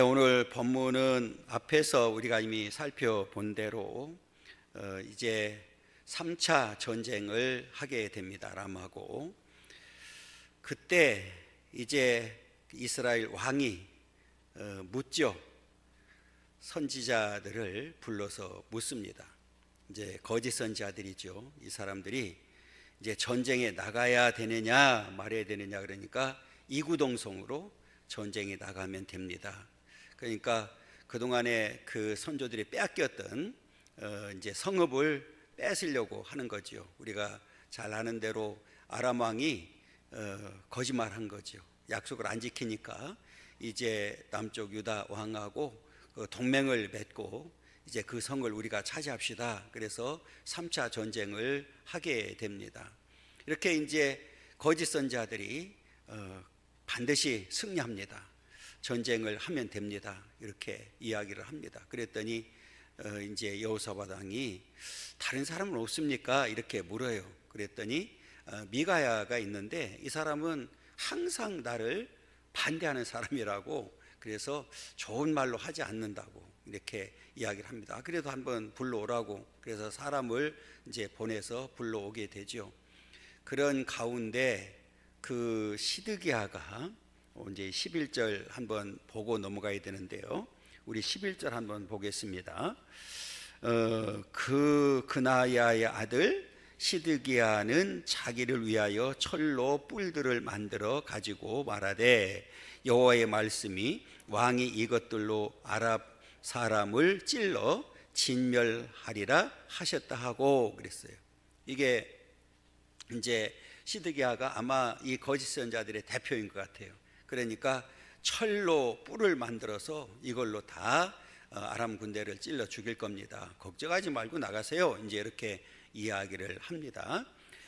오늘 본문은 앞에서 우리가 이미 살펴본 대로 이제 3차 전쟁을 하게 됩니다. 아람하고. 그때 이제 이스라엘 왕이 묻죠. 선지자들을 불러서 묻습니다. 이제 거짓 선지자들이죠. 이 사람들이 이제 전쟁에 나가야 되느냐 말아야 되느냐, 그러니까 이구동성으로 전쟁에 나가면 됩니다. 그러니까 그동안에 그 선조들이 빼앗겼던 이제 성읍을 뺏으려고 하는 거죠. 우리가 잘 아는 대로 아람 왕이 거짓말한 거죠. 약속을 안 지키니까 이제 남쪽 유다 왕하고 동맹을 맺고 이제 그 성을 우리가 차지합시다. 그래서 3차 전쟁을 하게 됩니다. 이렇게 이제 거짓 선지자들이 반드시 승리합니다. 전쟁을 하면 됩니다. 이렇게 이야기를 합니다. 그랬더니 이제 여호사밧 왕이 다른 사람은 없습니까? 이렇게 물어요. 그랬더니 미가야가 있는데 이 사람은 항상 나를 반대하는 사람이라고, 그래서 좋은 말로 하지 않는다고 이렇게 이야기를 합니다. 그래도 한번 불러오라고, 그래서 사람을 이제 보내서 불러오게 되죠. 그런 가운데 그 시드기야가 이제 11절 한번 보고 넘어가야 되는데요. 우리 11절 한번 보겠습니다. 그나야의 아들 시드기야는 자기를 위하여 철로 뿔들을 만들어 가지고 말하되 여호와의 말씀이 왕이 이것들로 아랍 사람을 찔러 진멸하리라 하셨다 하고 그랬어요. 이게 이제 시드기야가 아마 이 거짓 선자들의 대표인 것 같아요. 그러니까 철로 뿔을 만들어서 이걸로 다 아람 군대를 찔러 죽일 겁니다. 걱정하지 말고 나가세요. 이제 이렇게 이야기를 합니다.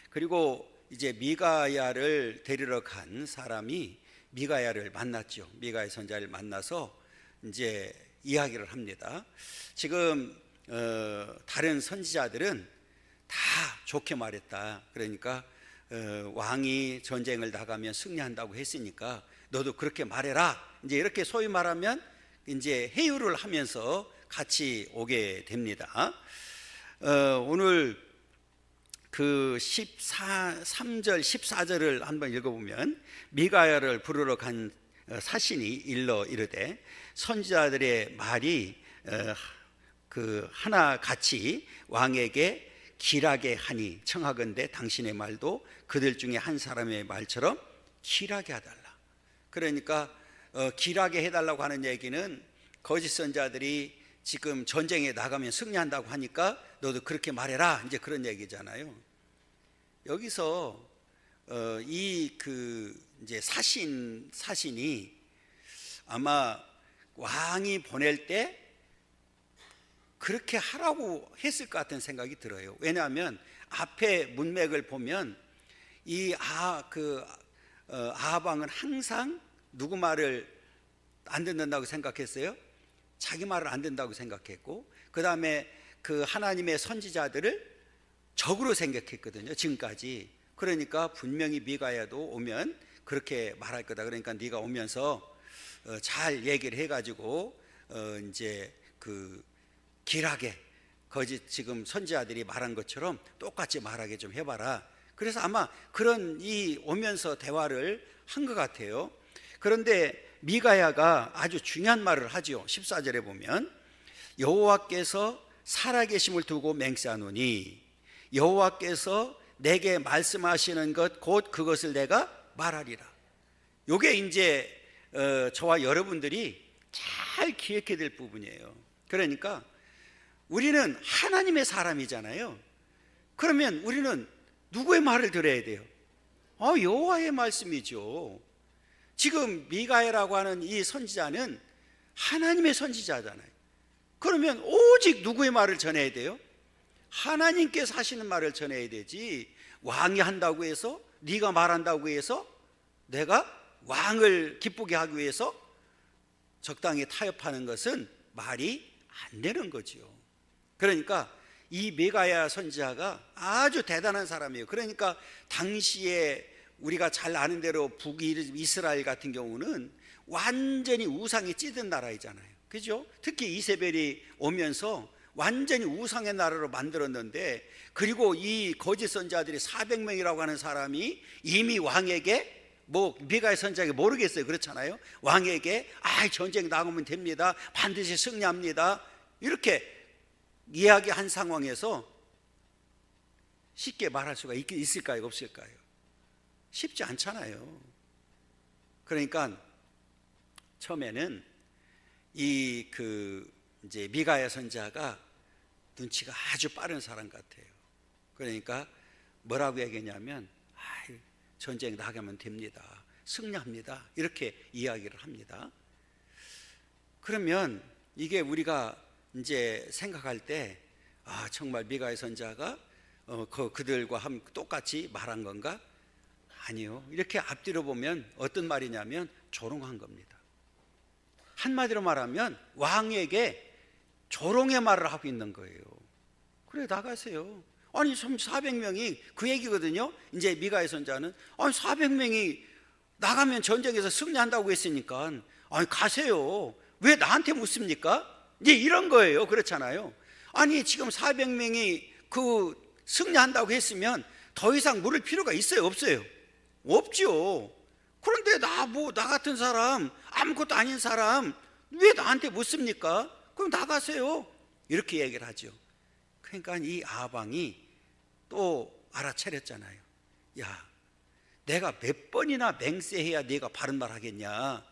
그리고 이제 미가야를 데리러 간 사람이 미가야를 만났죠. 미가야 선자를 만나서 이제 이야기를 합니다. 지금 다른 선지자들은 다 좋게 말했다. 그러니까 왕이 전쟁을 나가면 승리한다고 했으니까 너도 그렇게 말해라. 이제 이렇게 소위 말하면 이제 회유를 하면서 같이 오게 됩니다. 오늘 그 3절 14절을 한번 읽어보면 미가야를 부르러 간 사신이 일러 이르되 선지자들의 말이 그 하나같이 왕에게 길하게 하니 청하건대 당신의 말도 그들 중에 한 사람의 말처럼 길하게 해달라. 그러니까 길하게 해달라고 하는 얘기는 거짓 선자들이 지금 전쟁에 나가면 승리한다고 하니까 너도 그렇게 말해라, 이제 그런 얘기잖아요. 여기서 이제 사신이 아마 왕이 보낼 때 그렇게 하라고 했을 것 같은 생각이 들어요. 왜냐하면 앞에 문맥을 보면 이 아합 왕은 항상 누구 말을 안 듣는다고 생각했어요? 자기 말을 안 듣는다고 생각했고, 그 다음에 그 하나님의 선지자들을 적으로 생각했거든요, 지금까지. 그러니까 분명히 미가야도 오면 그렇게 말할 거다. 그러니까 네가 오면서 잘 얘기를 해가지고 이제 그 길하게 거짓 지금 선지자들이 말한 것처럼 똑같이 말하게 좀 해봐라. 그래서 아마 그런 이 오면서 대화를 한 것 같아요. 그런데 미가야가 아주 중요한 말을 하죠. 14절에 보면 여호와께서 살아계심을 두고 맹세하노니 여호와께서 내게 말씀하시는 것 곧 그것을 내가 말하리라. 이게 이제 저와 여러분들이 잘 기억해야 될 부분이에요. 그러니까 우리는 하나님의 사람이잖아요. 그러면 우리는 누구의 말을 들어야 돼요? 여호와의 말씀이죠. 지금 미가야라고 하는 이 선지자는 하나님의 선지자잖아요. 그러면 오직 누구의 말을 전해야 돼요? 하나님께서 하시는 말을 전해야 되지, 왕이 한다고 해서, 네가 말한다고 해서 내가 왕을 기쁘게 하기 위해서 적당히 타협하는 것은 말이 안 되는 거죠. 그러니까 이 미가야 선지자가 아주 대단한 사람이에요. 그러니까 당시에 우리가 잘 아는 대로 북이스라엘 같은 경우는 완전히 우상에 찌든 나라이잖아요. 그죠? 특히 이세벨이 오면서 완전히 우상의 나라로 만들었는데, 그리고 이 거짓 선자들이 400명이라고 하는 사람이 이미 왕에게, 미가야 선자에게 모르겠어요. 그렇잖아요. 왕에게 전쟁 나가면 됩니다, 반드시 승리합니다, 이렇게 이야기한 상황에서 쉽게 말할 수가 있을까요? 없을까요? 쉽지 않잖아요. 그러니까 처음에는 이제 미가야 선자가 눈치가 아주 빠른 사람 같아요. 그러니까 뭐라고 얘기했냐면 전쟁 나가면 됩니다, 승리합니다, 이렇게 이야기를 합니다. 그러면 이게 우리가 이제 생각할 때 정말 미가야 선자가 그들과 똑같이 말한 건가? 아니요. 이렇게 앞뒤로 보면 어떤 말이냐면 조롱한 겁니다. 한마디로 말하면 왕에게 조롱의 말을 하고 있는 거예요. 그래, 나가세요. 아니 400명이 그 얘기거든요. 이제 미가야 선자는 400명이 나가면 전쟁에서 승리한다고 했으니까 가세요, 왜 나한테 묻습니까? 이제 이런 거예요. 그렇잖아요. 아니 지금 400명이 승리한다고 했으면 더 이상 물을 필요가 있어요, 없어요? 없죠. 그런데 나 같은 사람, 아무것도 아닌 사람 왜 나한테 묻습니까? 그럼 나가세요, 이렇게 얘기를 하죠. 그러니까 이 아방이 또 알아차렸잖아요. 야, 내가 몇 번이나 맹세해야 네가 바른 말 하겠냐?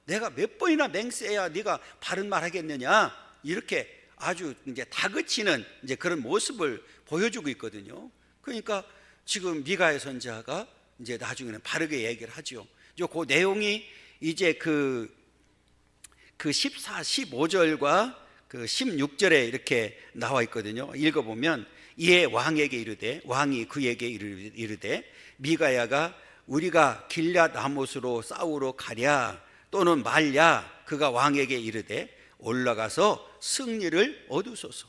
내가 몇 번이나 맹세해야 네가 바른 말 하겠느냐? 이렇게 아주 이제 다그치는 이제 그런 모습을 보여주고 있거든요. 그러니까 지금 미가야 선자가 이제 나중에는 바르게 얘기를 하죠. 그 내용이 이제 그 14, 15절과 그 16절에 이렇게 나와 있거든요. 읽어보면, 이에 왕에게 이르되, 왕이 그에게 이르되 미가야가 우리가 길앗 라못으로 싸우러 가랴 또는 말랴? 그가 왕에게 이르되 올라가서 승리를 얻으소서.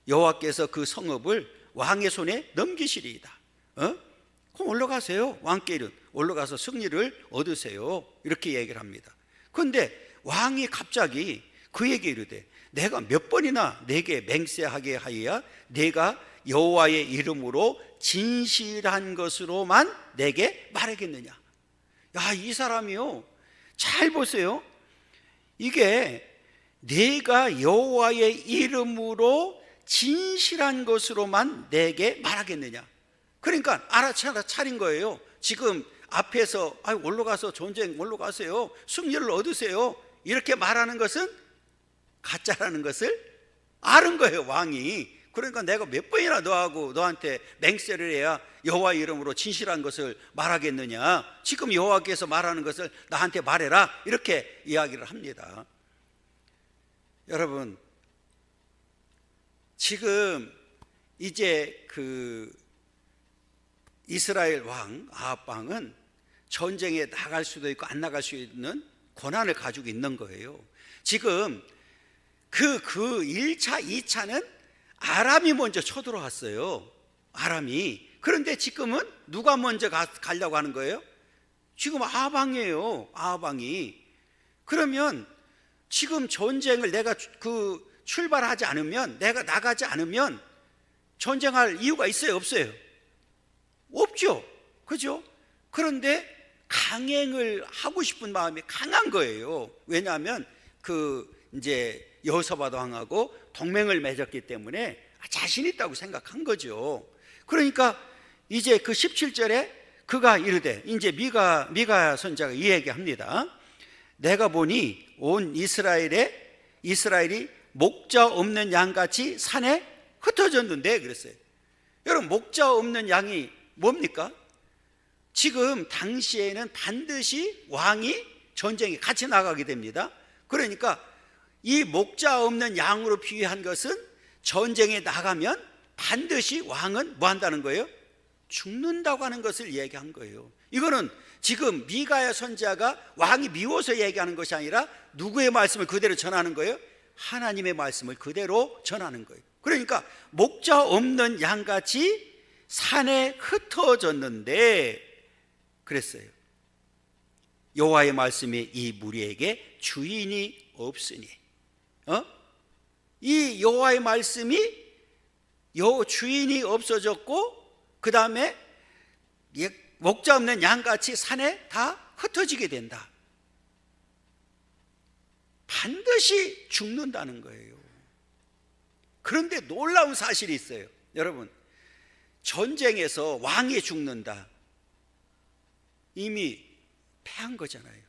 여호와께서 그 성읍을 왕의 손에 넘기시리이다. 그럼 올라가세요. 왕께 올라가서 승리를 얻으세요, 이렇게 얘기를 합니다. 그런데 왕이 갑자기 그에게 이르되 내가 몇 번이나 내게 맹세하게 하여야 내가 여호와의 이름으로 진실한 것으로만 내게 말하겠느냐? 이 사람이요, 잘 보세요. 이게 내가 여호와의 이름으로 진실한 것으로만 내게 말하겠느냐? 그러니까 알아차린 거예요. 지금 앞에서 올라가서 전쟁 올라가세요, 승리를 얻으세요, 이렇게 말하는 것은 가짜라는 것을 아는 거예요, 왕이. 그러니까 내가 몇 번이나 너한테 맹세를 해야 여호와 이름으로 진실한 것을 말하겠느냐? 지금 여호와께서 말하는 것을 나한테 말해라, 이렇게 이야기를 합니다. 여러분, 지금 이제 이스라엘 왕 아합 왕은 전쟁에 나갈 수도 있고 안 나갈 수 있는 권한을 가지고 있는 거예요. 지금 그 1차, 2차는 아람이 먼저 쳐들어왔어요. 아람이. 그런데 지금은 누가 먼저 가려고 하는 거예요? 지금 아합 왕이에요, 아합 왕이. 그러면 지금 전쟁을 내가 출발하지 않으면, 내가 나가지 않으면 전쟁할 이유가 있어요, 없어요? 없죠. 그죠? 그런데 강행을 하고 싶은 마음이 강한 거예요. 왜냐하면 이제 여호사밧 왕하고 동맹을 맺었기 때문에 자신 있다고 생각한 거죠. 그러니까 이제 17절에 그가 이르되, 이제 미가 선자가 이 얘기합니다. 내가 보니 온 이스라엘이 목자 없는 양같이 산에 흩어졌는데, 그랬어요. 여러분, 목자 없는 양이 뭡니까? 지금 당시에는 반드시 왕이 전쟁에 같이 나가게 됩니다. 그러니까 이 목자 없는 양으로 비유한 것은 전쟁에 나가면 반드시 왕은 뭐 한다는 거예요? 죽는다고 하는 것을 얘기한 거예요. 이거는 지금 미가야 선지자가 왕이 미워서 얘기하는 것이 아니라 누구의 말씀을 그대로 전하는 거예요? 하나님의 말씀을 그대로 전하는 거예요. 그러니까 목자 없는 양같이 산에 흩어졌는데 그랬어요. 여호와의 말씀이 이 무리에게 주인이 없으니, 이 여호와의 말씀이 주인이 없어졌고, 그 다음에 목자 없는 양같이 산에 다 흩어지게 된다. 반드시 죽는다는 거예요. 그런데 놀라운 사실이 있어요. 여러분, 전쟁에서 왕이 죽는다. 이미 패한 거잖아요.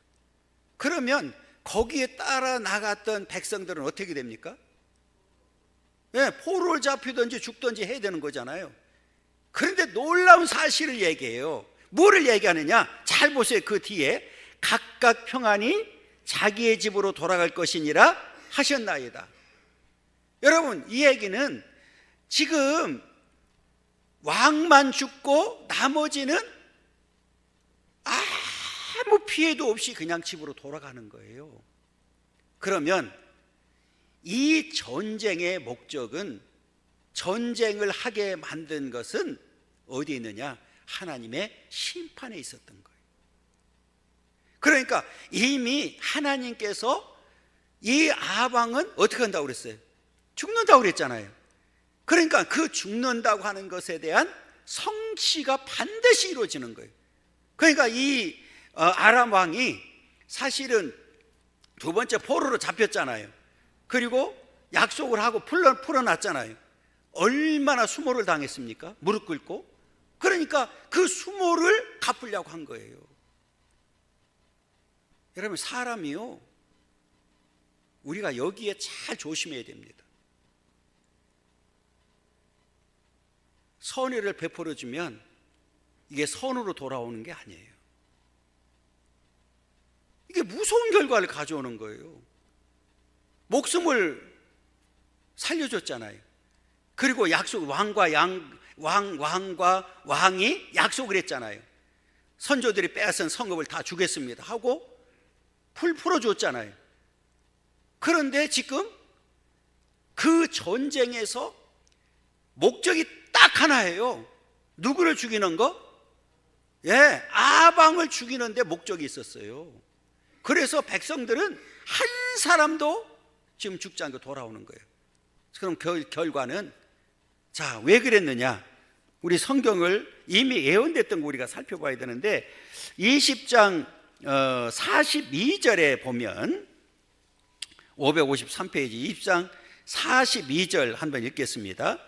그러면 거기에 따라 나갔던 백성들은 어떻게 됩니까? 포로를 잡히든지 죽든지 해야 되는 거잖아요. 그런데 놀라운 사실을 얘기해요. 뭐를 얘기하느냐? 잘 보세요. 그 뒤에 각각 평안히 자기의 집으로 돌아갈 것이니라 하셨나이다. 여러분, 이 얘기는 지금 왕만 죽고 나머지는 아무 피해도 없이 그냥 집으로 돌아가는 거예요. 그러면 이 전쟁의 목적은, 전쟁을 하게 만든 것은 어디에 있느냐? 하나님의 심판에 있었던 거예요. 그러니까 이미 하나님께서 이 아방은 어떻게 한다고 그랬어요? 죽는다고 그랬잖아요. 그러니까 그 죽는다고 하는 것에 대한 성취가 반드시 이루어지는 거예요. 그러니까 이 아람 왕이 사실은 두 번째 포로로 잡혔잖아요. 그리고 약속을 하고 풀어놨잖아요. 얼마나 수모를 당했습니까? 무릎 꿇고. 그러니까 그 수모를 갚으려고 한 거예요. 여러분, 사람이요, 우리가 여기에 잘 조심해야 됩니다. 선의를 베풀어주면 이게 선으로 돌아오는 게 아니에요. 이게 무서운 결과를 가져오는 거예요. 목숨을 살려줬잖아요. 그리고 약속, 왕과 왕이 약속을 했잖아요. 선조들이 빼앗은 성읍을 다 주겠습니다 하고 풀어줬잖아요. 그런데 지금 그 전쟁에서 목적이 딱 하나예요. 누구를 죽이는 거? 아방을 죽이는데 목적이 있었어요. 그래서 백성들은 한 사람도 지금 죽지 않고 돌아오는 거예요. 그럼 결과는, 자, 왜 그랬느냐? 우리 성경을 이미 예언됐던 거 우리가 살펴봐야 되는데, 20장 42절에 보면, 553페이지 20장 42절 한번 읽겠습니다.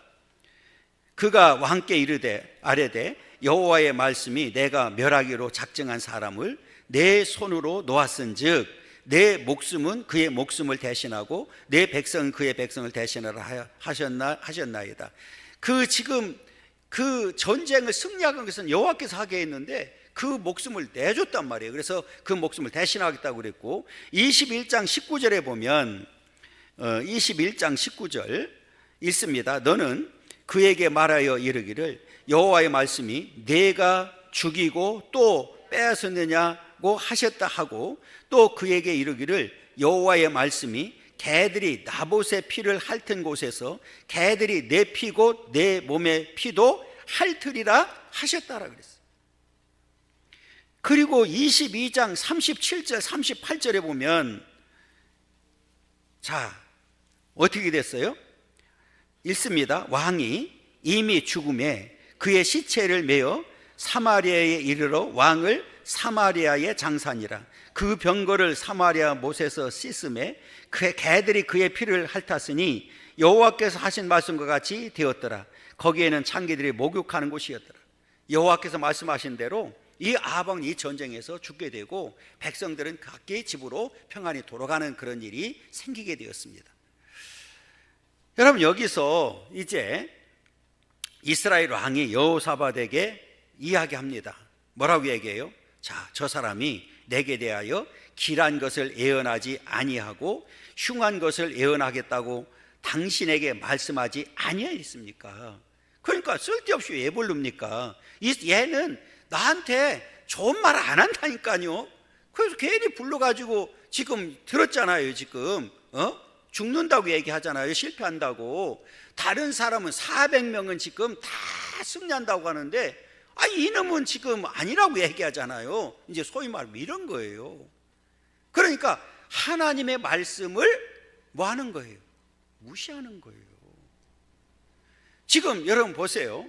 그가 왕께 이르되 아뢰되 여호와의 말씀이 내가 멸하기로 작정한 사람을 내 손으로 놓았은즉 내 목숨은 그의 목숨을 대신하고 내 백성은 그의 백성을 대신하라 하셨나이다. 지금 그 전쟁을 승리한 것은 여호와께서 하게 했는데 그 목숨을 내줬단 말이에요. 그래서 그 목숨을 대신하겠다고 그랬고, 21장 19절에 보면 21장 19절 읽습니다. 너는 그에게 말하여 이르기를 여호와의 말씀이 내가 죽이고 또 빼앗았느냐고 하셨다 하고, 또 그에게 이르기를 여호와의 말씀이 개들이 나봇의 피를 핥은 곳에서 개들이 내 피고 내 몸의 피도 핥으리라 하셨다라 그랬어요. 그리고 22장 37절 38절에 보면, 자, 어떻게 됐어요? 읽습니다. 왕이 이미 죽음에 그의 시체를 메어 사마리아에 이르러 왕을 사마리아에 장사하니라. 그 병거를 사마리아 못에서 씻음에 그 개들이 그의 피를 핥았으니 여호와께서 하신 말씀과 같이 되었더라. 거기에는 창기들이 목욕하는 곳이었더라. 여호와께서 말씀하신 대로 이 아방, 이 전쟁에서 죽게 되고 백성들은 각기 집으로 평안히 돌아가는 그런 일이 생기게 되었습니다. 여러분, 여기서 이제 이스라엘 왕이 여호사밧에게 이야기합니다. 뭐라고 얘기해요? 자, 저 사람이 내게 대하여 길한 것을 예언하지 아니하고 흉한 것을 예언하겠다고 당신에게 말씀하지 아니하였습니까? 그러니까 쓸데없이 왜 부릅니까? 얘는 나한테 좋은 말 안 한다니까요. 그래서 괜히 불러가지고 지금 들었잖아요. 지금 죽는다고 얘기하잖아요. 실패한다고. 다른 사람은 400명은 지금 다 승리한다고 하는데 이놈은 지금 아니라고 얘기하잖아요. 이제 소위 말하면 이런 거예요. 그러니까 하나님의 말씀을 뭐 하는 거예요? 무시하는 거예요. 지금 여러분 보세요.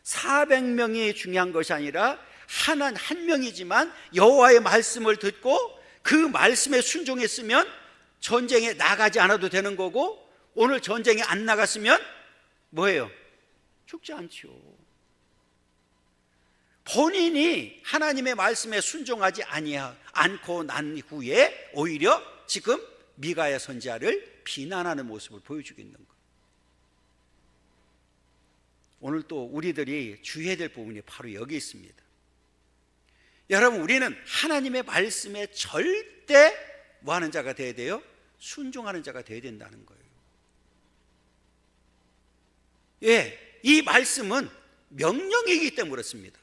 400명이 중요한 것이 아니라 한 명이지만 여호와의 말씀을 듣고 그 말씀에 순종했으면 전쟁에 나가지 않아도 되는 거고, 오늘 전쟁에 안 나갔으면 뭐예요? 죽지 않죠. 본인이 하나님의 말씀에 순종하지 않고 난 후에 오히려 지금 미가야 선지자를 비난하는 모습을 보여주고 있는 거예요. 오늘 또 우리들이 주의해야 될 부분이 바로 여기 있습니다. 여러분, 우리는 하나님의 말씀에 절대 뭐 하는 자가 되어야 돼요? 순종하는 자가 되어야 된다는 거예요. 이 말씀은 명령이기 때문에 그렇습니다.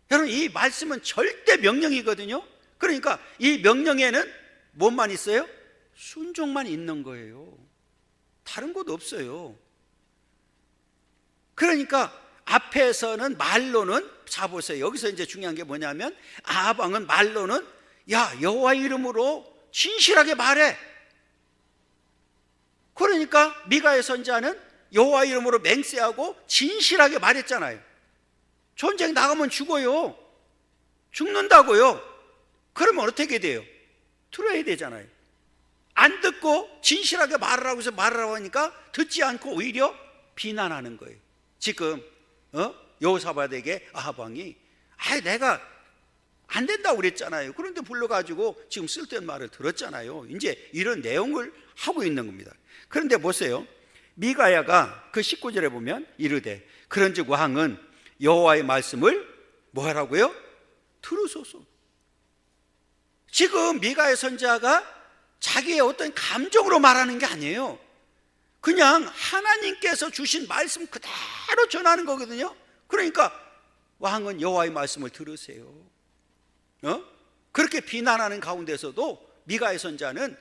여러분, 이 말씀은 절대 명령이거든요. 그러니까 이 명령에는 뭐만 있어요? 순종만 있는 거예요. 다른 것 없어요. 그러니까 앞에서는 말로는, 자 보세요. 여기서 이제 중요한 게 뭐냐면 아합왕은 말로는 여호와 이름으로 진실하게 말해. 그러니까 미가의 선지자는 여호와 이름으로 맹세하고 진실하게 말했잖아요. 전쟁 나가면 죽어요. 죽는다고요. 그러면 어떻게 돼요? 들어야 되잖아요. 안 듣고 진실하게 말하라고 해서 말하라고 하니까 듣지 않고 오히려 비난하는 거예요. 지금 여호사밧에게 아합 왕이 내가 안 된다고 그랬잖아요. 그런데 불러가지고 지금 쓸데없는 말을 들었잖아요. 이제 이런 내용을 하고 있는 겁니다. 그런데 보세요. 미가야가 그 19절에 보면 이르되 그런즉 왕은 여호와의 말씀을 뭐 하라고요? 들으소서. 지금 미가야 선지자가 자기의 어떤 감정으로 말하는 게 아니에요. 그냥 하나님께서 주신 말씀 그대로 전하는 거거든요. 그러니까 왕은 여호와의 말씀을 들으세요. 그렇게 비난하는 가운데서도 미가의 선지자는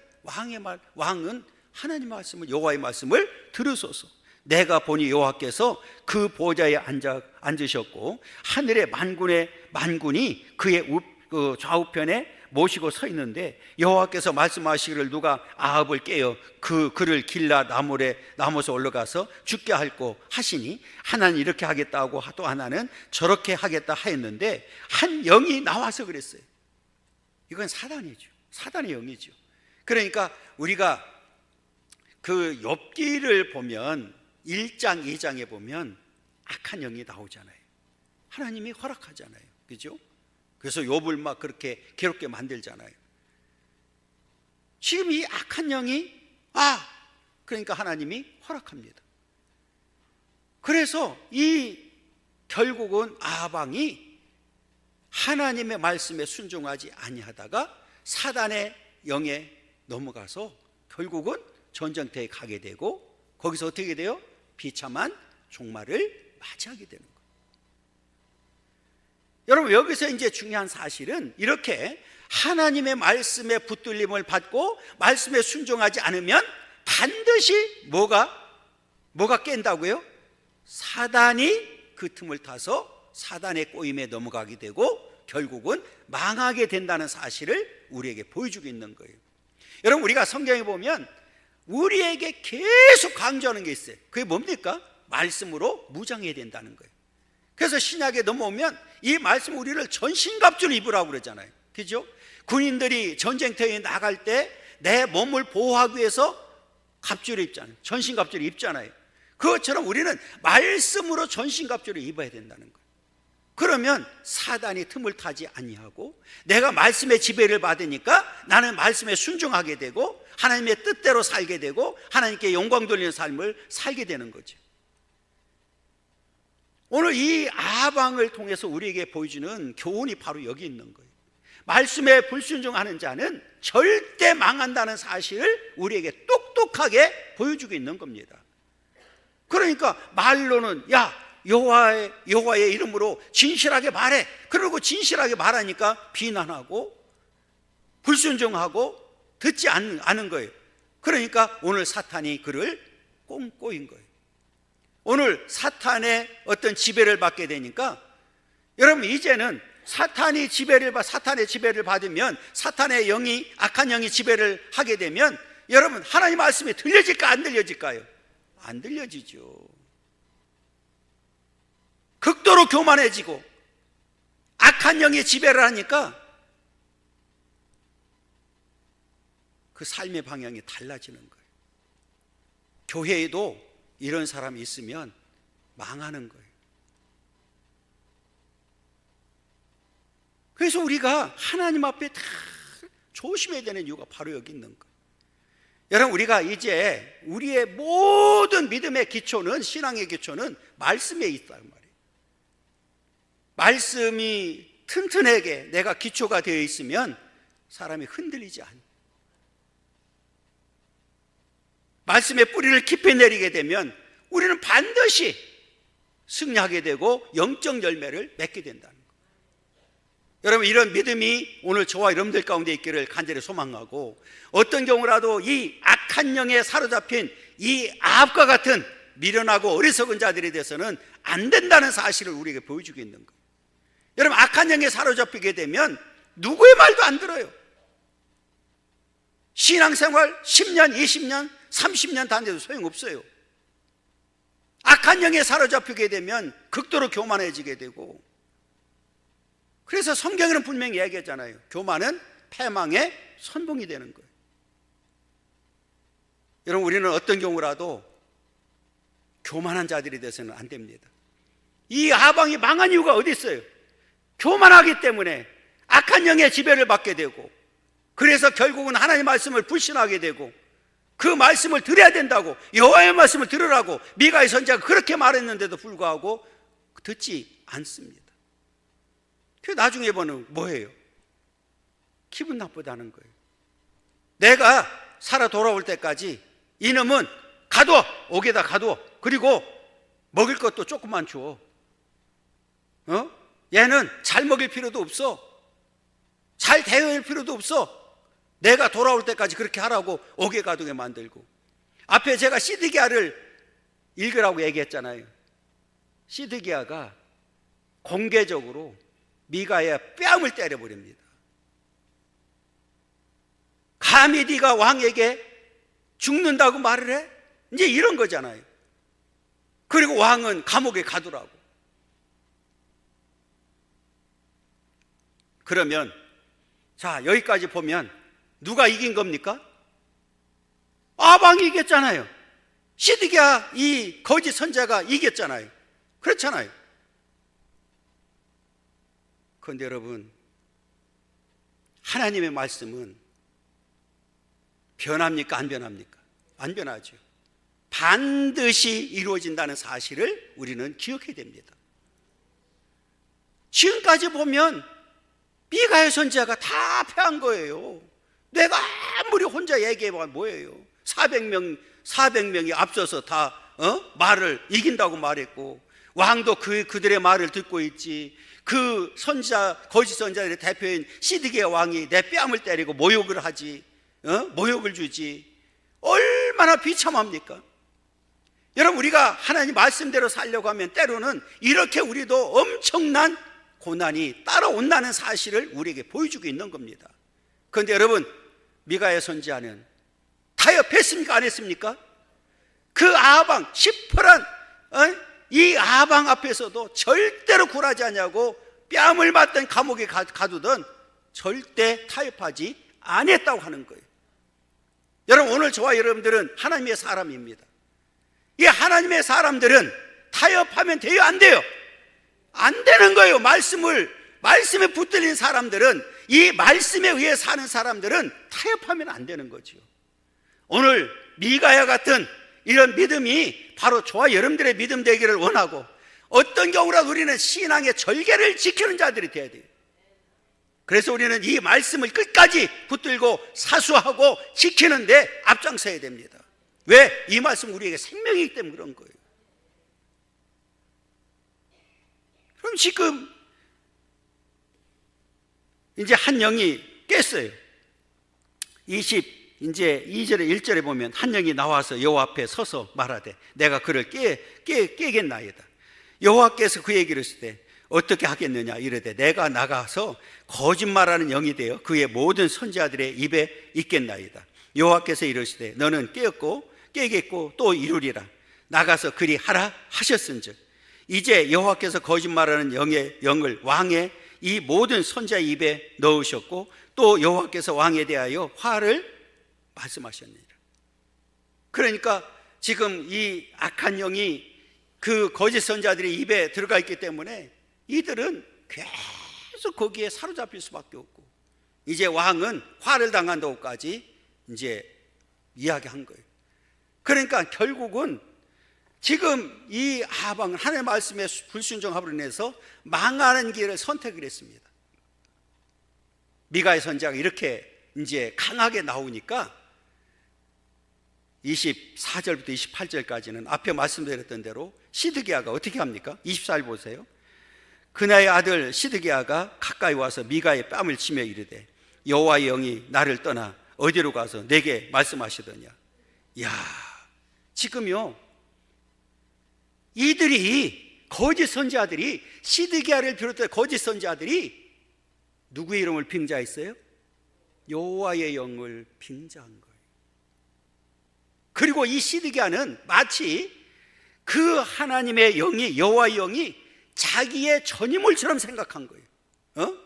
왕은 하나님의 말씀을, 여호와의 말씀을 들으소서. 내가 보니 여호와께서 그 보좌에 앉으셨고 하늘의 만군이 그의 좌우편에 모시고 서 있는데 여호와께서 말씀하시기를 누가 아합을 깨어 그를 길라 나못에 올라가서 죽게 할고 하시니 하나는 이렇게 하겠다 하고 또 하나는 저렇게 하겠다 하였는데 한 영이 나와서 그랬어요. 이건 사단이죠. 사단의 영이죠. 그러니까 우리가 그 욥기를 보면 1장 2장에 보면 악한 영이 나오잖아요. 하나님이 허락하잖아요. 그죠? 그래서 욥을 막 그렇게 괴롭게 만들잖아요. 지금 이 악한 영이 그러니까 하나님이 허락합니다. 그래서 결국은 아합 왕이 하나님의 말씀에 순종하지 아니하다가 사단의 영에 넘어가서 결국은 전쟁터에 가게 되고 거기서 어떻게 돼요? 비참한 종말을 맞이하게 되는 거예요. 여러분, 여기서 이제 중요한 사실은 이렇게 하나님의 말씀에 붙들림을 받고 말씀에 순종하지 않으면 반드시 뭐가 깬다고요? 사단이 그 틈을 타서 사단의 꼬임에 넘어가게 되고 결국은 망하게 된다는 사실을 우리에게 보여주고 있는 거예요. 여러분, 우리가 성경에 보면 우리에게 계속 강조하는 게 있어요. 그게 뭡니까? 말씀으로 무장해야 된다는 거예요. 그래서 신약에 넘어오면 이 말씀 우리를 전신갑주를 입으라고 그러잖아요. 그죠? 군인들이 전쟁터에 나갈 때 내 몸을 보호하기 위해서 갑주를 입잖아요. 전신갑주를 입잖아요. 그것처럼 우리는 말씀으로 전신갑주를 입어야 된다는 거예요. 그러면 사단이 틈을 타지 아니하고 내가 말씀의 지배를 받으니까 나는 말씀에 순종하게 되고 하나님의 뜻대로 살게 되고 하나님께 영광 돌리는 삶을 살게 되는 거죠. 오늘 이 아합 왕을 통해서 우리에게 보여주는 교훈이 바로 여기 있는 거예요. 말씀에 불순종하는 자는 절대 망한다는 사실을 우리에게 똑똑하게 보여주고 있는 겁니다. 그러니까 말로는 여호와의 이름으로 진실하게 말해. 그러고 진실하게 말하니까 비난하고 불순종하고 듣지 않는 거예요. 그러니까 오늘 사탄이 그를 꼬인 거예요. 오늘 사탄의 어떤 지배를 받게 되니까 여러분, 이제는 사탄의 지배를 받으면, 사탄의 영이, 악한 영이 지배를 하게 되면 여러분, 하나님 말씀이 들려질까 안 들려질까요? 안 들려지죠. 극도로 교만해지고 악한 영이 지배를 하니까 그 삶의 방향이 달라지는 거예요. 교회에도 이런 사람이 있으면 망하는 거예요. 그래서 우리가 하나님 앞에 다 조심해야 되는 이유가 바로 여기 있는 거예요. 여러분, 우리가 이제 우리의 모든 믿음의 기초는, 신앙의 기초는 말씀에 있단 말이에요. 말씀이 튼튼하게 내가 기초가 되어 있으면 사람이 흔들리지 않아요. 말씀의 뿌리를 깊이 내리게 되면 우리는 반드시 승리하게 되고 영적 열매를 맺게 된다는 거예요. 여러분, 이런 믿음이 오늘 저와 여러분들 가운데 있기를 간절히 소망하고, 어떤 경우라도 이 악한 영에 사로잡힌 이 아합과 같은 미련하고 어리석은 자들에 대해서는 안 된다는 사실을 우리에게 보여주고 있는 거예요. 여러분, 악한 영에 사로잡히게 되면 누구의 말도 안 들어요. 신앙생활 10년, 20년, 30년 다닌데도 소용없어요. 악한 영에 사로잡히게 되면 극도로 교만해지게 되고, 그래서 성경에는 분명히 얘기했잖아요. 교만은 패망의 선봉이 되는 거예요. 여러분, 우리는 어떤 경우라도 교만한 자들이 돼서는 안 됩니다. 이 아방이 망한 이유가 어디 있어요? 교만하기 때문에 악한 영의 지배를 받게 되고, 그래서 결국은 하나님의 말씀을 불신하게 되고, 그 말씀을 들어야 된다고, 여호와의 말씀을 들으라고 미가의 선지자가 그렇게 말했는데도 불구하고 듣지 않습니다. 그 나중에 보면 뭐예요? 기분 나쁘다는 거예요. 내가 살아 돌아올 때까지 이놈은 가둬, 옥에다 가둬. 그리고 먹을 것도 조금만 줘. 얘는 잘 먹일 필요도 없어. 잘 대할 필요도 없어. 내가 돌아올 때까지 그렇게 하라고 옥에 가두게 만들고. 앞에 제가 시드기야를 읽으라고 얘기했잖아요. 시드기야가 공개적으로 미가의 뺨을 때려버립니다. 감히 네가 왕에게 죽는다고 말을 해? 이제 이런 거잖아요. 그리고 왕은 감옥에 가두라고. 그러면 자, 여기까지 보면 누가 이긴 겁니까? 아방이 이겼잖아요. 시드기야 이 거짓 선자가 이겼잖아요. 그렇잖아요. 그런데 여러분, 하나님의 말씀은 변합니까? 안 변합니까? 안 변하죠. 반드시 이루어진다는 사실을 우리는 기억해야 됩니다. 지금까지 보면 미가의 선지자가 다 패한 거예요. 내가 아무리 혼자 얘기해보면 뭐예요? 400명이 앞서서 다 말을 이긴다고 말했고, 왕도 그들의 말을 듣고 있지. 그 선지자, 거짓 선지자들의 대표인 시드기야 왕이 내 뺨을 때리고 모욕을 하지, 모욕을 주지. 얼마나 비참합니까? 여러분, 우리가 하나님 말씀대로 살려고 하면 때로는 이렇게 우리도 엄청난 고난이 따라온다는 사실을 우리에게 보여주고 있는 겁니다. 그런데 여러분, 미가의 선지자는 타협했습니까? 안 했습니까? 그 아방, 시퍼런 이 아방 앞에서도 절대로 굴하지 않냐고 뺨을 맞던 감옥에 가두던 절대 타협하지 않았다고 하는 거예요. 여러분, 오늘 저와 여러분들은 하나님의 사람입니다. 이 하나님의 사람들은 타협하면 돼요? 안 돼요? 안 되는 거예요. 말씀에 붙들린 사람들은, 이 말씀에 의해 사는 사람들은 타협하면 안 되는 거죠. 오늘 미가야 같은 이런 믿음이 바로 저와 여러분들의 믿음 되기를 원하고, 어떤 경우라도 우리는 신앙의 절개를 지키는 자들이 되어야 돼요. 그래서 우리는 이 말씀을 끝까지 붙들고 사수하고 지키는데 앞장서야 됩니다. 왜? 이 말씀은 우리에게 생명이기 때문에 그런 거예요. 그럼 지금 이제 한 영이 깼어요. 이제 2절에 1절에 보면 한 영이 나와서 여호와 앞에 서서 말하되 내가 그를 깨겠나이다. 여호와께서 그에게 이르시되 어떻게 하겠느냐 이르되 내가 나가서 거짓말하는 영이 되어 그의 모든 선지자들의 입에 있겠나이다. 여호와께서 이르시되 너는 깨었고 깨겠고 또 이루리라. 나가서 그리 하라 하셨은즉 이제 여호와께서 거짓말하는 영을 왕의 이 모든 선지자의 입에 넣으셨고 또 여호와께서 왕에 대하여 화를 말씀하셨느니라. 그러니까 지금 이 악한 영이 그 거짓 선지자들의 입에 들어가 있기 때문에 이들은 계속 거기에 사로잡힐 수밖에 없고, 이제 왕은 화를 당한다고까지 이제 이야기한 거예요. 그러니까 결국은 지금 이 아합은 하나님의 말씀에 불순종함으로 인해서 망하는 길을 선택을 했습니다. 미가의 선지자가 이렇게 이제 강하게 나오니까 24절부터 28절까지는 앞에 말씀드렸던 대로 시드기야가 어떻게 합니까? 24절 보세요. 그나의 아들 시드기야가 가까이 와서 미가의 뺨을 치며 이르되 여호와의 영이 나를 떠나 어디로 가서 내게 말씀하시더냐. 야, 지금요 이들이 거짓 선지자들이 시드기야를 비롯해 거짓 선지자들이 누구의 이름을 빙자했어요? 여호와의 영을 빙자한 거예요. 그리고 이 시드기야는 마치 그 하나님의 영이, 여호와의 영이 자기의 전유물처럼 생각한 거예요.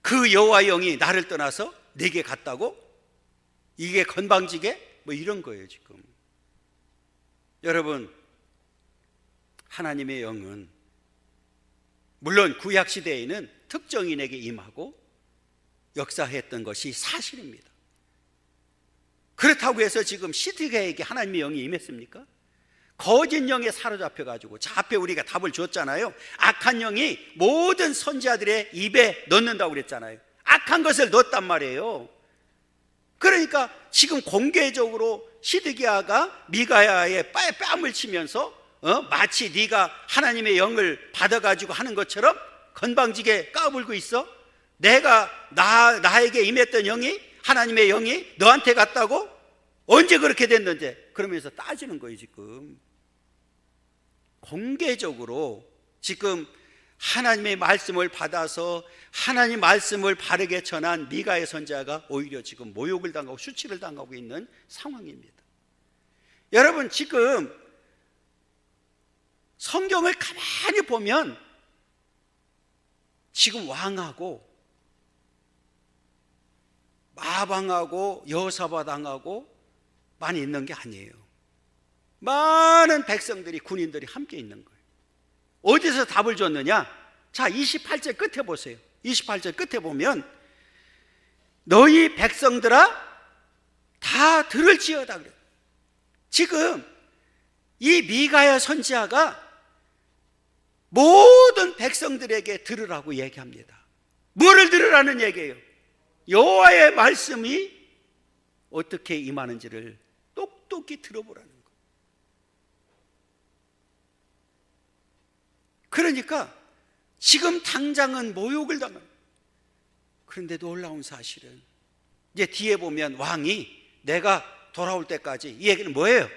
그 여호와의 영이 나를 떠나서 내게 갔다고? 이게 건방지게? 뭐 이런 거예요 지금. 여러분, 하나님의 영은 물론 구약시대에는 특정인에게 임하고 역사했던 것이 사실입니다. 그렇다고 해서 지금 시드기야에게 하나님의 영이 임했습니까? 거짓 영에 사로잡혀가지고, 자 앞에 우리가 답을 줬잖아요. 악한 영이 모든 선지자들의 입에 넣는다고 그랬잖아요. 악한 것을 넣었단 말이에요. 그러니까 지금 공개적으로 시드기야가 미가야의 뺨을 치면서 마치 네가 하나님의 영을 받아가지고 하는 것처럼 건방지게 까불고 있어? 나에게 임했던 영이, 하나님의 영이 너한테 갔다고? 언제 그렇게 됐는데? 그러면서 따지는 거예요 지금. 공개적으로 지금 하나님의 말씀을 받아서 하나님 말씀을 바르게 전한 미가의 선지자가 오히려 지금 모욕을 당하고 수치를 당하고 있는 상황입니다. 여러분, 지금 성경을 가만히 보면 지금 왕하고 마방하고 여호사밧왕하고 많이 있는 게 아니에요. 많은 백성들이, 군인들이 함께 있는 거예요. 어디서 답을 줬느냐? 자, 28절 끝에 보세요. 28절 끝에 보면 너희 백성들아 다 들을지어다 그래요. 지금 이 미가야 선지자가 모든 백성들에게 들으라고 얘기합니다. 뭐를 들으라는 얘기예요? 여호와의 말씀이 어떻게 임하는지를 똑똑히 들어보라는 거예요. 그러니까 지금 당장은 모욕을 당합니다. 그런데 놀라운 사실은 이제 뒤에 보면 왕이 내가 돌아올 때까지, 이 얘기는 뭐예요?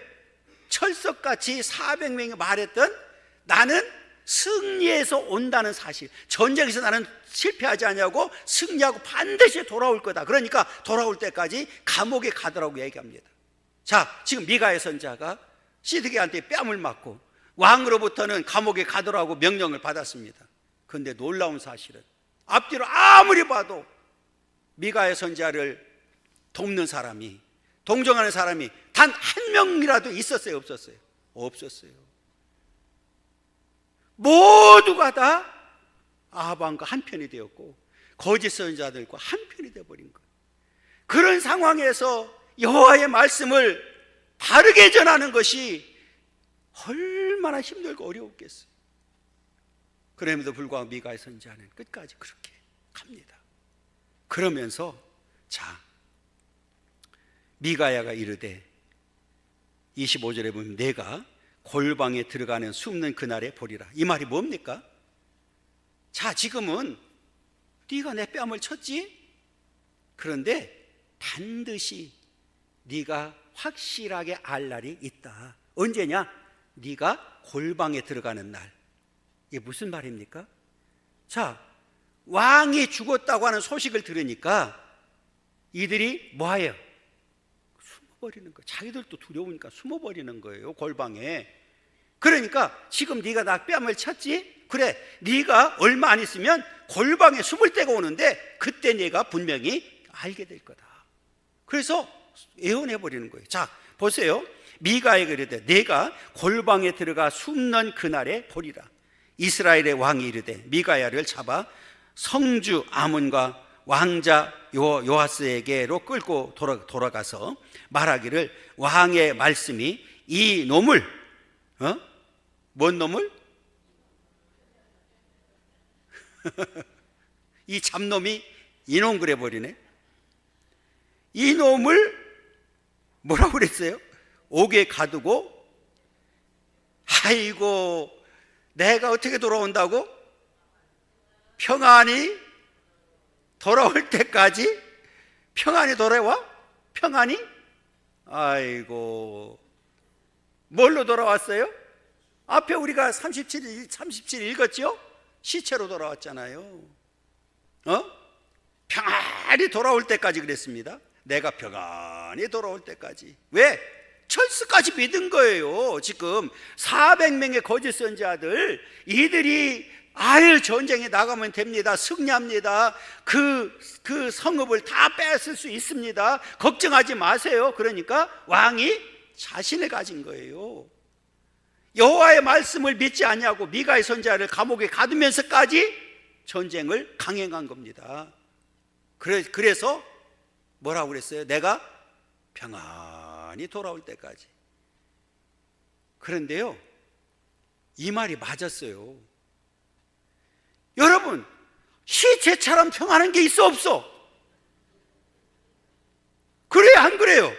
철석같이 400명이 말했던 나는 승리해서 온다는 사실, 전쟁에서 나는 실패하지 않냐고 승리하고 반드시 돌아올 거다. 그러니까 돌아올 때까지 감옥에 가더라고 얘기합니다. 자, 지금 미가의 선지자가 시드기야한테 뺨을 맞고 왕으로부터는 감옥에 가더라고 명령을 받았습니다. 그런데 놀라운 사실은 앞뒤로 아무리 봐도 미가의 선지자를 돕는 사람이, 동정하는 사람이 단 한 명이라도 있었어요? 없었어요? 없었어요. 모두가 다 아합왕과 한편이 되었고 거짓 선지자들과 한편이 되어버린 거예요. 그런 상황에서 여호와의 말씀을 바르게 전하는 것이 얼마나 힘들고 어려웠겠어요. 그럼에도 불구하고 미가의 선지자는 끝까지 그렇게 갑니다. 그러면서 자, 미가야가 이르되 25절에 보면 내가 골방에 들어가는 숨는 그날에 보리라. 이 말이 뭡니까? 자, 지금은 네가 내 뺨을 쳤지? 그런데 반드시 네가 확실하게 알 날이 있다. 언제냐? 네가 골방에 들어가는 날. 이게 무슨 말입니까? 자, 왕이 죽었다고 하는 소식을 들으니까 이들이 뭐해요? 숨어버리는 거예요. 자기들도 두려우니까 숨어버리는 거예요, 골방에. 그러니까 지금 네가 나 뺨을 쳤지? 그래, 네가 얼마 안 있으면 골방에 숨을 때가 오는데 그때 네가 분명히 알게 될 거다. 그래서 예언해버리는 거예요. 자, 보세요. 미가에게 이르되 내가 골방에 들어가 숨는 그날에 보리라. 이스라엘의 왕이 이르되 미가야를 잡아 성주 아몬과 왕자 요아스에게로 끌고 돌아가서 말하기를 왕의 말씀이 이 놈을 뭔 놈을? 이 잡놈이 이놈 그래 버리네. 이놈을 뭐라고 그랬어요? 옥에 가두고, 아이고 내가 어떻게 돌아온다고? 평안히 돌아올 때까지. 평안히 돌아와? 평안히? 아이고, 뭘로 돌아왔어요? 앞에 우리가 37 읽었죠? 시체로 돌아왔잖아요. 평안히 돌아올 때까지 그랬습니다. 내가 평안히 돌아올 때까지. 왜? 철수까지 믿은 거예요. 지금 400명의 거짓 선지자들, 이들이 아유 전쟁에 나가면 됩니다, 승리합니다, 그 성읍을 다 뺏을 수 있습니다, 걱정하지 마세요. 그러니까 왕이 자신을 가진 거예요. 여호와의 말씀을 믿지 않냐고 미가의 선지자를 감옥에 가두면서까지 전쟁을 강행한 겁니다. 그래서 뭐라고 그랬어요? 내가 평안히 돌아올 때까지. 그런데요, 이 말이 맞았어요. 여러분, 시체처럼 평안한 게 있어 없어? 그래요 안 그래요?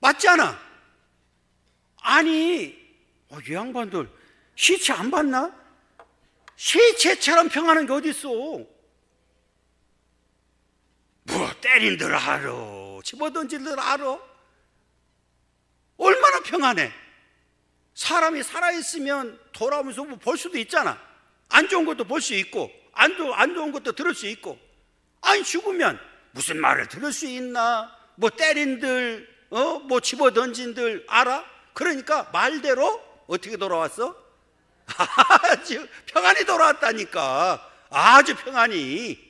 맞지 않아? 아니, 이 양반들 시체 안 봤나? 시체처럼 평안한 게 어디 있어? 뭐 때린들 알아, 집어던질들 알아? 얼마나 평안해. 사람이 살아있으면 돌아오면서 뭐 볼 수도 있잖아. 안 좋은 것도 볼 수 있고 안 좋은 것도 들을 수 있고. 아니 죽으면 무슨 말을 들을 수 있나? 뭐 때린들 뭐 집어던진들 알아? 그러니까 말대로 어떻게 돌아왔어? 아주 평안히 돌아왔다니까. 아주 평안히.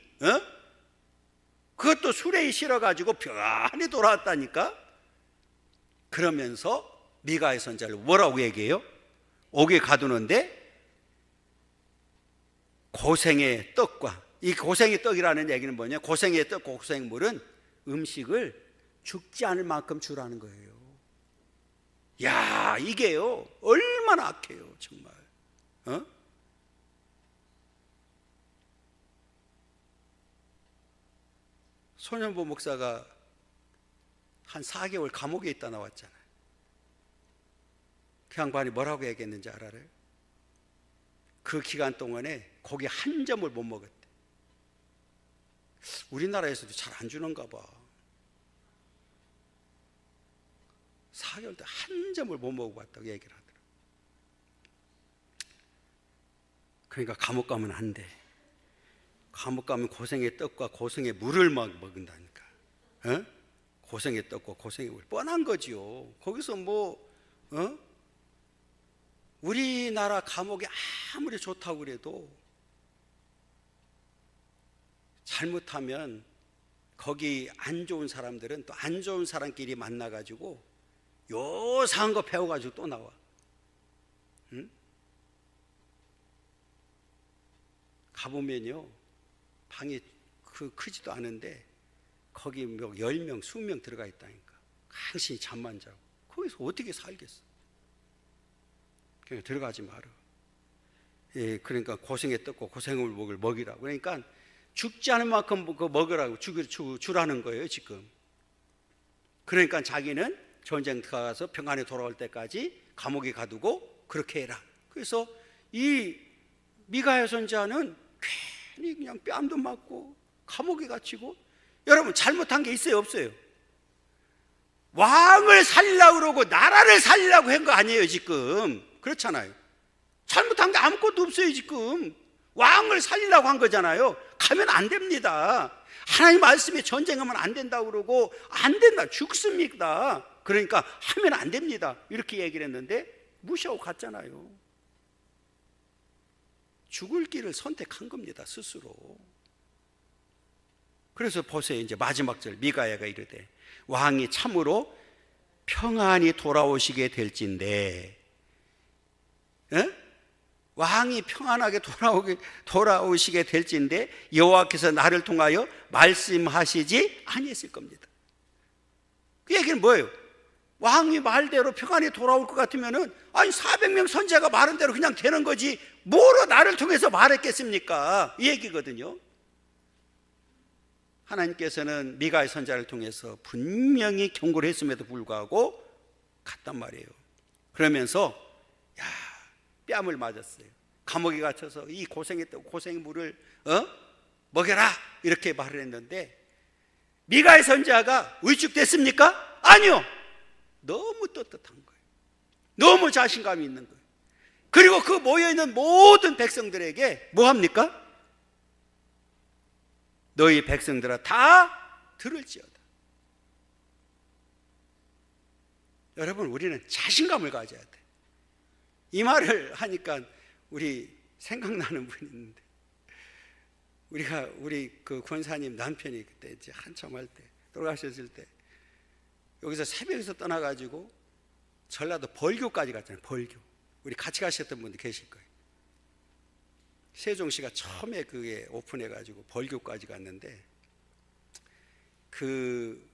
그것도 수레에 실어가지고 평안히 돌아왔다니까. 그러면서 미가의 선지자를 뭐라고 얘기해요? 옥에 가두는데 고생의 떡과, 이 고생의 떡이라는 얘기는 뭐냐? 고생의 떡, 고생물은 음식을 죽지 않을 만큼 주라는 거예요. 야, 이게요 얼마나 악해요 정말. 손현보 목사가 한 4개월 감옥에 있다 나왔잖아요. 그 양반이 뭐라고 얘기했는지 알아요? 그 기간 동안에 고기 한 점을 못 먹었대. 우리나라에서도 잘 안 주는가 봐. 4개월 동안 한 점을 못 먹어봤다고 얘기를 하더라고요. 그러니까 감옥 가면 안 돼. 감옥 가면 고생의 떡과 고생의 물을 먹는다니까. 고생의 떡과 고생의 물, 뻔한 거지요. 거기서 우리나라 감옥이 아무리 좋다고 그래도 잘못하면 거기 안 좋은 사람들은 또 안 좋은 사람끼리 만나가지고 요상한 거 배워가지고 또 나와. 가보면요, 방이 크지도 않은데 거기 뭐 10명, 20명 들어가 있다니까. 간신히 잠만 자고. 거기서 어떻게 살겠어? 그냥 들어가지 마라. 예, 그러니까 고생의 떡과 고생의 물을 먹이라고. 그러니까 죽지 않을 만큼 먹으라고 주라는 거예요 지금. 그러니까 자기는 전쟁 가서 평안에 돌아올 때까지 감옥에 가두고 그렇게 해라. 그래서 이 미가야 선지자는 괜히 그냥 뺨도 맞고 감옥에 갇히고. 여러분 잘못한 게 있어요 없어요? 왕을 살리려고 그러고 나라를 살리려고 한 거 아니에요 지금. 그렇잖아요. 잘못한 게 아무것도 없어요 지금. 왕을 살리려고 한 거잖아요. 가면 안 됩니다. 하나님 말씀에 전쟁하면 안 된다고 그러고 안 된다, 죽습니다. 그러니까 하면 안 됩니다 이렇게 얘기를 했는데 무시하고 갔잖아요. 죽을 길을 선택한 겁니다 스스로. 그래서 보세요. 이제 마지막 절 미가야가 이르되 왕이 참으로 평안히 돌아오시게 될진데, 왕이 평안하게 돌아오시게 될진데 여호와께서 나를 통하여 말씀하시지 아니했을 겁니다. 그 얘기는 뭐예요? 왕이 말대로 평안히 돌아올 것 같으면은, 아니 400명 선지자가 말한 대로 그냥 되는 거지 뭐로 나를 통해서 말했겠습니까? 이 얘기거든요. 하나님께서는 미가의 선지자를 통해서 분명히 경고를 했음에도 불구하고 갔단 말이에요. 그러면서 뺨을 맞았어요. 감옥에 갇혀서 이 고생했다고 고생의 물을 먹여라 이렇게 말을 했는데 미가의 선지자가 위축됐습니까? 아니요. 너무 떳떳한 거예요. 너무 자신감이 있는 거예요. 그리고 그 모여있는 모든 백성들에게 뭐 합니까? 너희 백성들아 다 들을지어다. 여러분, 우리는 자신감을 가져야 돼. 이 말을 하니까 우리 생각나는 분이 있는데, 우리 그 권사님 남편이 그때 이제 한참 할 때 돌아가셨을 때 여기서 새벽에서 떠나가지고 전라도 벌교까지 갔잖아요. 벌교. 우리 같이 가셨던 분들 계실 거예요. 세종시가 처음에 그게 오픈해가지고 벌교까지 갔는데, 그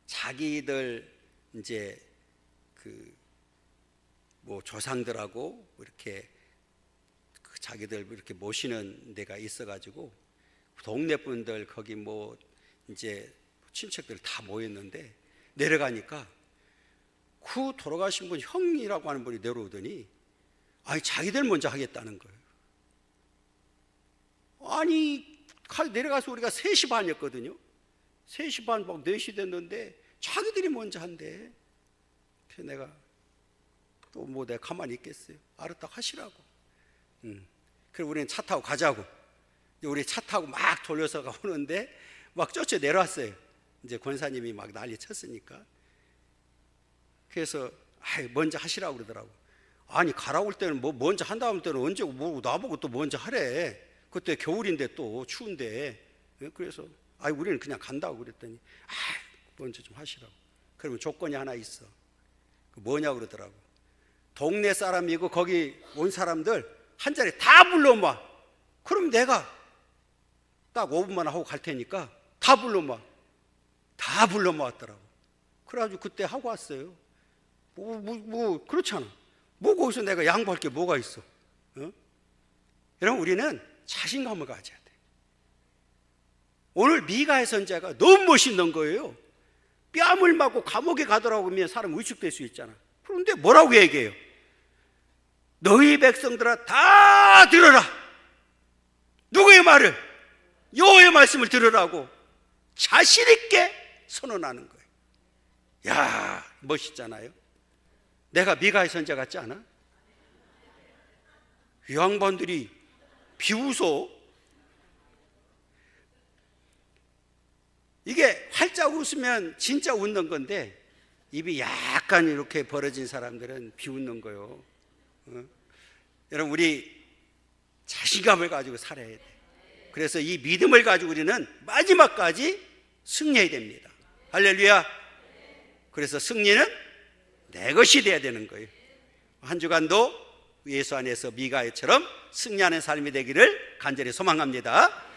자기들 이제 그 뭐 조상들하고 이렇게 그 자기들 이렇게 모시는 데가 있어가지고 동네 분들 거기 뭐 이제 친척들 다 모였는데 내려가니까 그 돌아가신 분 형이라고 하는 분이 내려오더니 아니 자기들 먼저 하겠다는 거예요. 아니 내려가서 우리가 3시 반이었거든요. 3시 반 막 4시 됐는데 자기들이 먼저 한대. 그래서 내가 또 뭐 내가 가만히 있겠어요. 알았다 하시라고. 그래서 우리는 차 타고 가자고. 우리 차 타고 막 돌려서 오는데 막 쫓아 내려왔어요. 이제 권사님이 막 난리 쳤으니까. 그래서 먼저 하시라고 그러더라고. 아니 가라고 할 때는 뭐 먼저 한다고 할 때는 언제 뭐 나보고 또 먼저 하래. 그때 겨울인데 또 추운데. 그래서 우리는 그냥 간다고 그랬더니 먼저 좀 하시라고. 그러면 조건이 하나 있어. 뭐냐고 그러더라고. 동네 사람이고 거기 온 사람들 한 자리 다 불러놔. 그럼 내가 딱 5분만 하고 갈 테니까 다 불러놔. 다 불러모았더라고. 그래가지고 그때 하고 왔어요. 그렇잖아. 뭐 거기서 내가 양보할 게 뭐가 있어? 여러분, 우리는 자신감을 가져야 돼. 오늘 미가의 선지자가 너무 멋있는 거예요. 뺨을 맞고 감옥에 가더라고 하면 사람 위축될 수 있잖아. 그런데 뭐라고 얘기해요? 너희 백성들아 다 들어라. 누구의 말을? 여호와의 말씀을 들으라고 자신 있게 선언하는 거예요. 야, 멋있잖아요. 내가 미가의 선지자 같지 않아? 이 양반들이 비웃어. 이게 활짝 웃으면 진짜 웃는 건데 입이 약간 이렇게 벌어진 사람들은 비웃는 거예요. 여러분, 우리 자신감을 가지고 살아야 돼. 그래서 이 믿음을 가지고 우리는 마지막까지 승리해야 됩니다. 할렐루야. 그래서 승리는 내 것이 돼야 되는 거예요. 한 주간도 예수 안에서 미가처럼 승리하는 삶이 되기를 간절히 소망합니다.